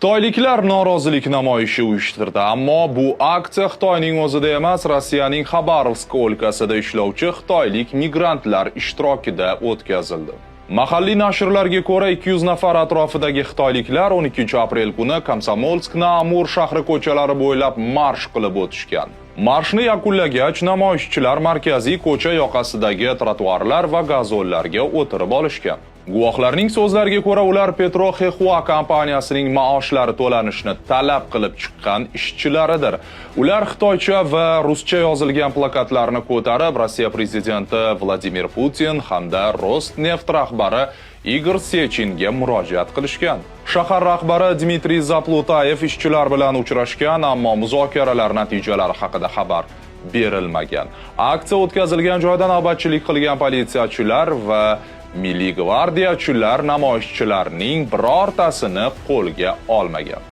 Xitoyliklar norozilik namoyishi uyushtirdi, ammo bu aksiya Xitoyning o'zida emas, Rossiyaning Xabarovsk o'lkasida ishlovchi xitoylik migrantlar ishtirokida o'tkazildi. Mahalliy nashrlarga ko'ra 200 nafar atrofidagi xitoyliklar 12-aprel kuni Komsomolsk-na-Amur shahri ko'chalari bo'ylab marsh qilib o'tishgan. Marshni yakunlagach, namoyishchilar markaziy ko'cha yoqasidagi trotuarlar va gazonlarga o'tirib olishgan. Guvohlarning so'zlariga ko'ra, ular Petro Xexua kompaniyasining maoshlari to'lanishini talab qilib chiqqan ishchilaridir. Ular xitoycha va ruscha yozilgan plakatlarni ko'tarib, Rossiya prezidenti Vladimir Putin hamda Rosneft rahbari Igor Sechinga murojaat qilishgan. Shahar rahbari Dmitriy Zaplutayev ishchilar bilan uchrashgan, ammo muzokaralar natijalari haqida xabar berilmagan. Aksiya o'tkazilgan joyda navbatchilik qilgan politsiyachilar va milliy gvardiyachilar namoyishchilarning birortasini qo'lga olmagan.